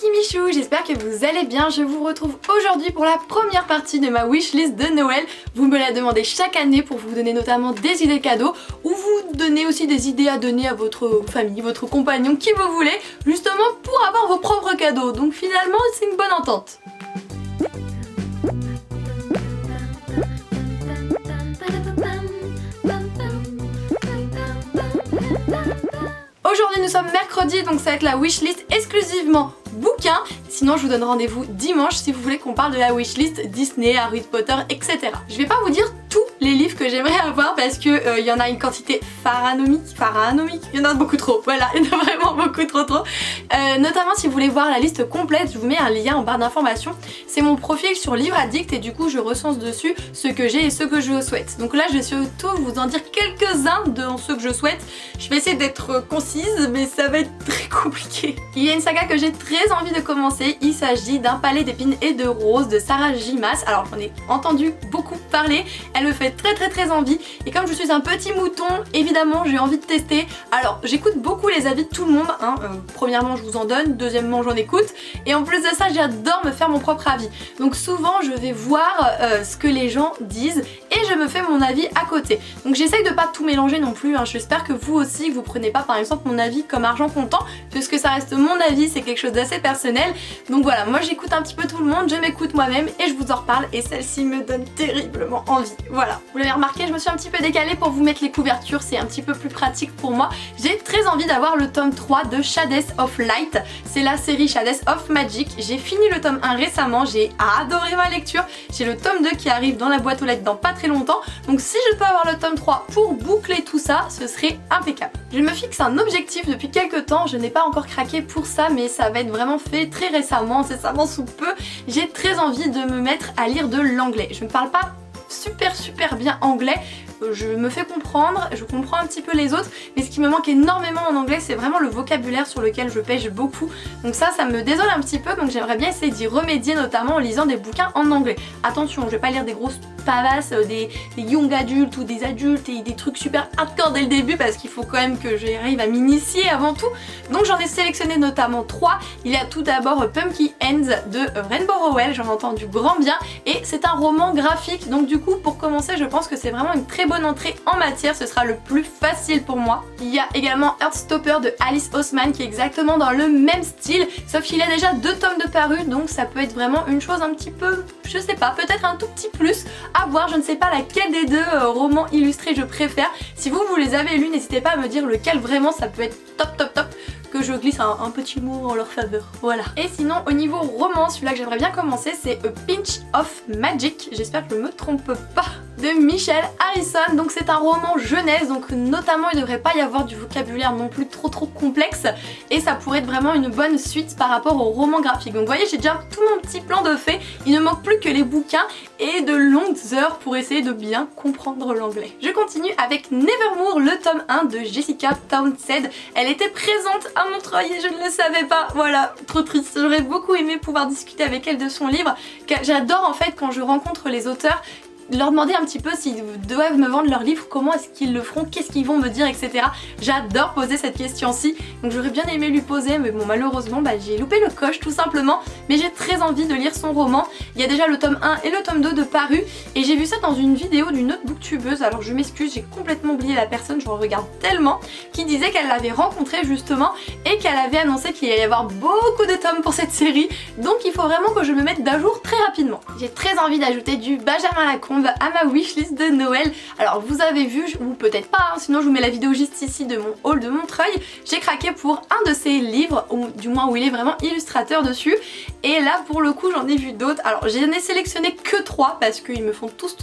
Kiki Michou, j'espère que vous allez bien. Je vous retrouve aujourd'hui pour la première partie de ma wishlist de Noël. Vous me la demandez chaque année pour vous donner notamment des idées cadeaux ou vous donner aussi des idées à donner à votre famille, votre compagnon, qui vous voulez, justement pour avoir vos propres cadeaux. Donc finalement c'est une bonne entente. Aujourd'hui nous sommes mercredi, donc ça va être la wishlist exclusivement bouquins. Sinon je vous donne rendez-vous dimanche si vous voulez qu'on parle de la wishlist Disney, Harry Potter, etc. Je vais pas vous dire tous les livres que j'aimerais avoir parce que y en a une quantité pharanomique, il y en a beaucoup trop, voilà, il y en a vraiment beaucoup trop. Notamment si vous voulez voir la liste complète, je vous mets un lien en barre d'informations. C'est mon profil sur Livre Addict et du coup je recense dessus ce que j'ai et ce que je souhaite. Donc là je vais surtout vous en dire quelques-uns de ceux que je souhaite. Je vais essayer d'être concise mais ça va être très compliqué. Il y a une saga que j'ai très envie de commencer, il s'agit d'un palais d'épines et de roses de Sarah J. Maas. Alors j'en ai entendu beaucoup parler, elle me fait très envie et comme je suis un petit mouton, évidemment j'ai envie de tester. Alors j'écoute beaucoup les avis de tout le monde, hein. Premièrement je vous en donne, deuxièmement j'en écoute et en plus de ça j'adore me faire mon propre avis. Donc souvent je vais voir ce que les gens disent et je me fais mon avis à côté. Donc j'essaye de pas tout mélanger non plus, hein. J'espère que vous aussi vous prenez pas par exemple mon avis comme argent comptant puisque ça reste mon avis, c'est quelque chose d'assez personnel. Donc voilà, moi j'écoute un petit peu tout le monde, je m'écoute moi-même et je vous en reparle et celle-ci me donne terriblement envie. Voilà, vous l'avez remarqué, je me suis un petit peu décalée pour vous mettre les couvertures, c'est un petit peu plus pratique pour moi. J'ai très envie d'avoir le tome 3 de Shades of Light, c'est la série Shades of Magic. J'ai fini le tome 1 récemment, j'ai adoré ma lecture, j'ai le tome 2 qui arrive dans la boîte aux lettres dans pas très longtemps, donc si je peux avoir le tome 3 pour boucler tout ça, ce serait impeccable. Je me fixe un objectif depuis quelques temps, je n'ai pas encore craqué pour ça mais ça va être vraiment fait très récemment, incessamment sous peu. J'ai très envie de me mettre à lire de l'anglais. Je ne parle pas super bien anglais, je me fais comprendre, je comprends un petit peu les autres, mais ce qui me manque énormément en anglais c'est vraiment le vocabulaire sur lequel je pêche beaucoup, donc ça me désole un petit peu, donc j'aimerais bien essayer d'y remédier notamment en lisant des bouquins en anglais. Attention, je vais pas lire des grosses pavasses, des young adultes ou des adultes et des trucs super hardcore dès le début parce qu'il faut quand même que j'arrive à m'initier avant tout, donc j'en ai sélectionné notamment 3. Il y a tout d'abord Pumpkin Ends de Rainbow Rowell, j'en entends du grand bien et c'est un roman graphique, donc du coup pour commencer je pense que c'est vraiment une très bonne entrée en matière, ce sera le plus facile pour moi. Il y a également Heartstopper de Alice Oseman qui est exactement dans le même style, sauf qu'il a déjà 2 tomes de paru, donc ça peut être vraiment une chose un petit peu, je sais pas, peut-être un tout petit plus à voir, je ne sais pas laquelle des 2 romans illustrés je préfère. Si vous les avez lus, n'hésitez pas à me dire lequel vraiment ça peut être top, que je glisse un petit mot en leur faveur, voilà. Et sinon au niveau roman, celui-là que j'aimerais bien commencer c'est A Pinch of Magic, j'espère que je me trompe pas, de Michelle Harrison. Donc c'est un roman jeunesse, donc notamment il devrait pas y avoir du vocabulaire non plus trop complexe et ça pourrait être vraiment une bonne suite par rapport au roman graphique. Donc vous voyez, j'ai déjà tout mon petit plan de fait, il ne manque plus que les bouquins et de longues heures pour essayer de bien comprendre l'anglais. Je continue avec Nevermore, le tome 1 de Jessica Townsend. Elle était présente à Montreuil et je ne le savais pas, voilà, trop triste. J'aurais beaucoup aimé pouvoir discuter avec elle de son livre, car j'adore en fait quand je rencontre les auteurs, leur demander un petit peu s'ils doivent me vendre leur livre, comment est-ce qu'ils le feront, qu'est-ce qu'ils vont me dire, etc. J'adore poser cette question-ci, donc j'aurais bien aimé lui poser, mais bon malheureusement j'ai loupé le coche tout simplement, mais j'ai très envie de lire son roman. Il y a déjà le tome 1 et le tome 2 de paru, et j'ai vu ça dans une vidéo d'une autre booktubeuse, alors je m'excuse, j'ai complètement oublié la personne, je regarde tellement, qui disait qu'elle l'avait rencontré justement, et qu'elle avait annoncé qu'il allait y avoir beaucoup de tomes pour cette série, donc il faut vraiment que je me mette d'à jour très rapidement. J'ai très envie d'ajouter du Benjamin Lacombe à ma wishlist de Noël. Alors vous avez vu, ou peut-être pas, hein, sinon je vous mets la vidéo juste ici de mon haul de Montreuil, j'ai craqué pour un de ses livres, ou du moins où il est vraiment illustrateur dessus, et là pour le coup j'en ai vu d'autres. Alors j'en ai sélectionné que 3 parce qu'ils me font tous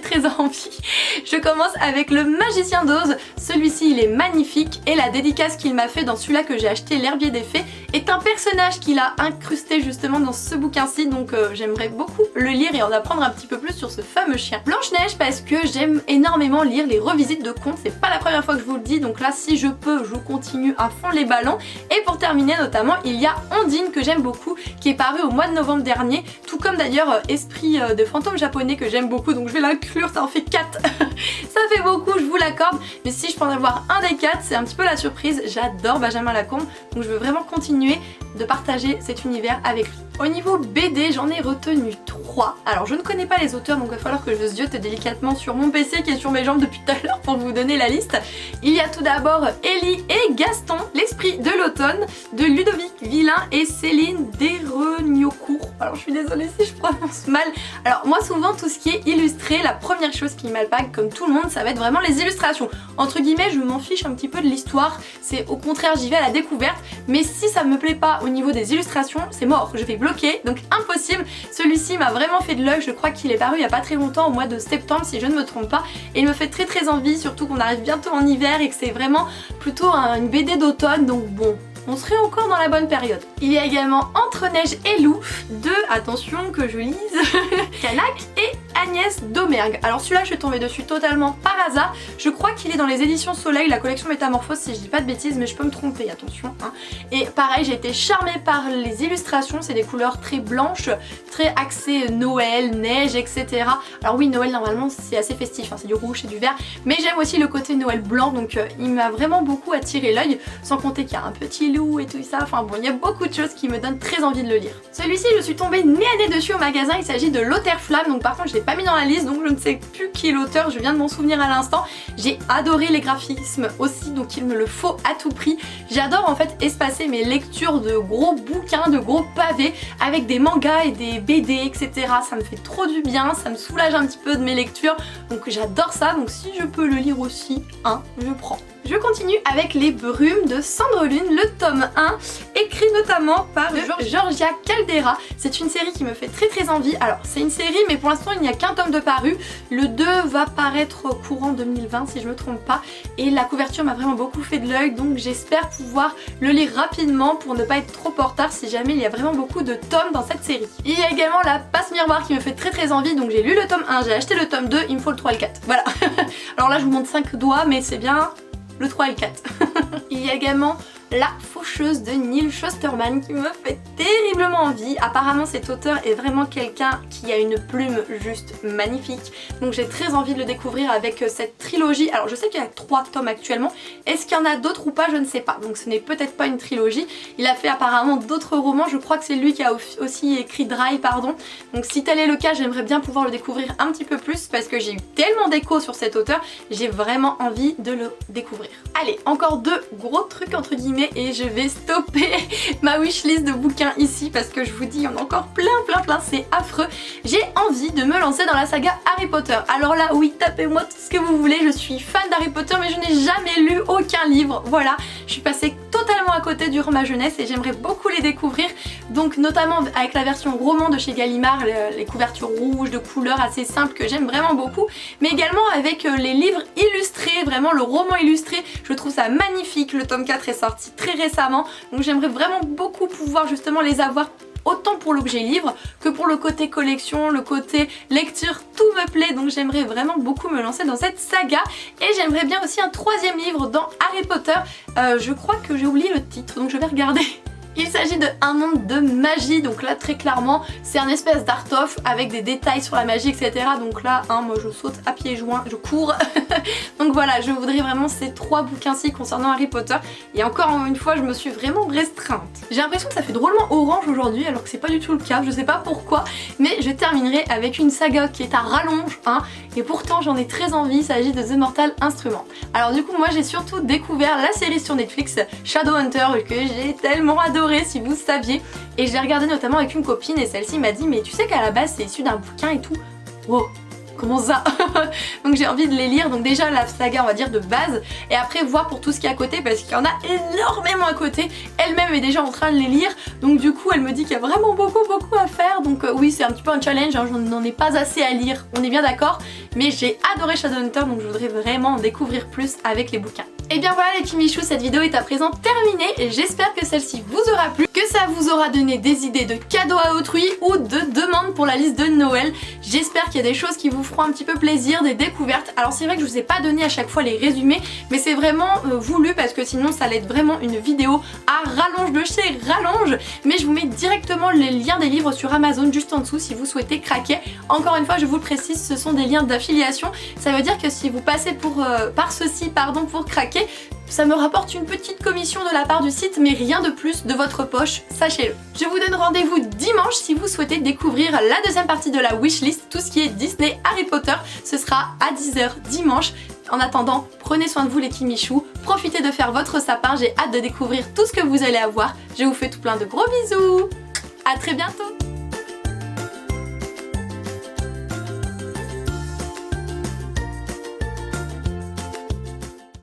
très envie. Je commence avec le Magicien d'Oz, celui-ci il est magnifique et la dédicace qu'il m'a fait dans celui-là que j'ai acheté, l'Herbier des Fées, est un personnage qu'il a incrusté justement dans ce bouquin-ci, donc j'aimerais beaucoup le lire et en apprendre un petit peu plus sur ce fameux chien. Blanche-Neige parce que j'aime énormément lire les revisites de contes, c'est pas la première fois que je vous le dis, donc là si je peux je continue à fond les ballons. Et pour terminer notamment il y a Ondine que j'aime beaucoup, qui est paru au mois de novembre dernier, tout comme d'ailleurs Esprit de fantôme japonais que j'aime beaucoup, donc je vais l'inclure, ça en fait 4. Ça fait beaucoup, je vous l'accorde, mais si je peux en avoir un des 4, c'est un petit peu la surprise. J'adore Benjamin Lacombe, donc je veux vraiment continuer de partager cet univers avec lui. Au niveau BD, j'en ai retenu 3. Alors je ne connais pas les auteurs, donc il va falloir que je ziote délicatement sur mon PC qui est sur mes jambes depuis tout à l'heure pour vous donner la liste. Il y a tout d'abord Ellie et Gaston, l'esprit de l'automne, de Ludovic Villain et Céline Desreniocourt. Alors je suis désolée si je prononce mal. Alors moi souvent tout ce qui est illustré, la première chose qui m'alpague comme tout le monde, ça va être vraiment les illustrations. Entre guillemets, je m'en fiche un petit peu de l'histoire, c'est au contraire j'y vais à la découverte, mais si ça me plaît pas au niveau des illustrations, c'est mort, je vais bloquer, donc impossible. Celui-ci m'a vraiment fait de l'œil, je crois qu'il est paru il y a pas très longtemps, au mois de septembre si je ne me trompe pas, et il me fait très envie, surtout qu'on arrive bientôt en hiver et que c'est vraiment plutôt une BD d'automne, donc bon, on serait encore dans la bonne période. Il y a également Entre neige et loup de, attention que je lise, Canac et Agnès Domergue. Alors celui-là je suis tombée dessus totalement par hasard, je crois qu'il est dans les éditions Soleil, la collection Métamorphose si je dis pas de bêtises, mais je peux me tromper, attention hein. Et pareil, j'ai été charmée par les illustrations, c'est des couleurs très blanches, très axées Noël, neige, etc. Alors oui, Noël normalement c'est assez festif, hein, c'est du rouge, c'est du vert, mais j'aime aussi le côté Noël blanc, donc il m'a vraiment beaucoup attiré l'œil, sans compter qu'il y a un petit loup et tout ça, enfin bon, il y a beaucoup de choses qui me donnent très envie de le lire. Celui-ci je suis tombée nez à nez dessus au magasin, il s'agit de L'Auteur Flamme, donc par contre je l'ai pas mis dans la liste, donc je ne sais plus qui est l'auteur, je viens de m'en souvenir à l'instant. J'ai adoré les graphismes aussi, donc il me le faut à tout prix. J'adore en fait espacer mes lectures de gros bouquins, de gros pavés avec des mangas et des BD, etc. Ça me fait trop du bien, ça me soulage un petit peu de mes lectures, donc j'adore ça, donc si je peux le lire aussi, je prends. Je continue avec Les Brumes de Cendre Lune, le tome 1, écrit notamment par Georgia Caldera. C'est une série qui me fait très envie. Alors c'est une série mais pour l'instant il n'y a qu'un tome de paru. Le 2 va paraître courant 2020 si je me trompe pas. Et la couverture m'a vraiment beaucoup fait de l'œil, donc j'espère pouvoir le lire rapidement pour ne pas être trop en retard si jamais il y a vraiment beaucoup de tomes dans cette série. Il y a également La Passe Miroir qui me fait très envie, donc j'ai lu le tome 1, j'ai acheté le tome 2, il me faut le 3 et le 4. Voilà. Alors là je vous montre 5 doigts mais c'est bien le 3 et le 4. Il y a également La Faucheuse de Neil Shusterman qui me fait terriblement envie. Apparemment cet auteur est vraiment quelqu'un qui a une plume juste magnifique, donc j'ai très envie de le découvrir avec cette trilogie. Alors je sais qu'il y a 3 tomes actuellement, est-ce qu'il y en a d'autres ou pas, je ne sais pas, donc ce n'est peut-être pas une trilogie. Il a fait apparemment d'autres romans, je crois que c'est lui qui a aussi écrit Dry, pardon, donc si tel est le cas j'aimerais bien pouvoir le découvrir un petit peu plus parce que j'ai eu tellement d'échos sur cet auteur, j'ai vraiment envie de le découvrir. Allez, encore 2 gros trucs entre guillemets et je vais stopper ma wishlist de bouquins ici parce que je vous dis il y en a encore plein, c'est affreux. J'ai envie de me lancer dans la saga Harry Potter. Alors là oui, tapez-moi tout ce que vous voulez, je suis fan d'Harry Potter mais je n'ai jamais lu aucun livre, voilà. Je suis passée totalement à côté durant ma jeunesse et j'aimerais beaucoup les découvrir, donc notamment avec la version roman de chez Gallimard, les couvertures rouges de couleurs assez simples que j'aime vraiment beaucoup, mais également avec les livres illustrés, vraiment le roman illustré, je trouve ça magnifique. Le tome 4 est sorti très récemment, donc j'aimerais vraiment beaucoup pouvoir justement les avoir autant pour l'objet livre que pour le côté collection, le côté lecture, tout me plaît, donc j'aimerais vraiment beaucoup me lancer dans cette saga. Et j'aimerais bien aussi un 3e livre dans Harry Potter, je crois que j'ai oublié le titre donc je vais regarder. Il s'agit de Un monde de magie, donc là très clairement c'est un espèce d'art-of avec des détails sur la magie etc. Donc là moi je saute à pieds joints, je cours. Donc voilà, je voudrais vraiment ces 3 bouquins-ci concernant Harry Potter. Et encore une fois je me suis vraiment restreinte. J'ai l'impression que ça fait drôlement orange aujourd'hui alors que c'est pas du tout le cas, je sais pas pourquoi. Mais je terminerai avec une saga qui est à rallonge et pourtant j'en ai très envie, il s'agit de The Mortal Instrument. Alors du coup moi j'ai surtout découvert la série sur Netflix Shadowhunter que j'ai tellement adoré si vous saviez, et je l'ai regardé notamment avec une copine et celle-ci m'a dit mais tu sais qu'à la base c'est issu d'un bouquin et tout. Wow, comment ça? Donc j'ai envie de les lire, donc déjà la saga on va dire de base et après voir pour tout ce qui est à côté parce qu'il y en a énormément à côté. Elle-même est déjà en train de les lire, donc du coup elle me dit qu'il y a vraiment beaucoup à faire, donc oui c'est un petit peu un challenge, je n'en ai pas assez à lire, on est bien d'accord, mais j'ai adoré Shadowhunter donc je voudrais vraiment en découvrir plus avec les bouquins. Et bien voilà les petits michous, cette vidéo est à présent terminée et j'espère que celle-ci vous aura plu. que ça vous aura donné des idées de cadeaux à autrui ou de demandes pour la liste de Noël. J'espère qu'il y a des choses qui vous feront un petit peu plaisir, des découvertes. Alors c'est vrai que je vous ai pas donné à chaque fois les résumés, mais c'est vraiment voulu parce que sinon ça allait être vraiment une vidéo à rallonge de chez rallonge. Mais je vous mets directement les liens des livres sur Amazon juste en dessous si vous souhaitez craquer. Encore une fois, je vous le précise, ce sont des liens d'affiliation. Ça veut dire que si vous passez par ceci pour craquer, ça me rapporte une petite commission de la part du site, mais rien de plus de votre poche, sachez-le. Je vous donne rendez-vous dimanche si vous souhaitez découvrir la deuxième partie de la wishlist, tout ce qui est Disney, Harry Potter. Ce sera à 10 h dimanche. En attendant, prenez soin de vous les Kimichou, profitez de faire votre sapin, j'ai hâte de découvrir tout ce que vous allez avoir. Je vous fais tout plein de gros bisous. À très bientôt.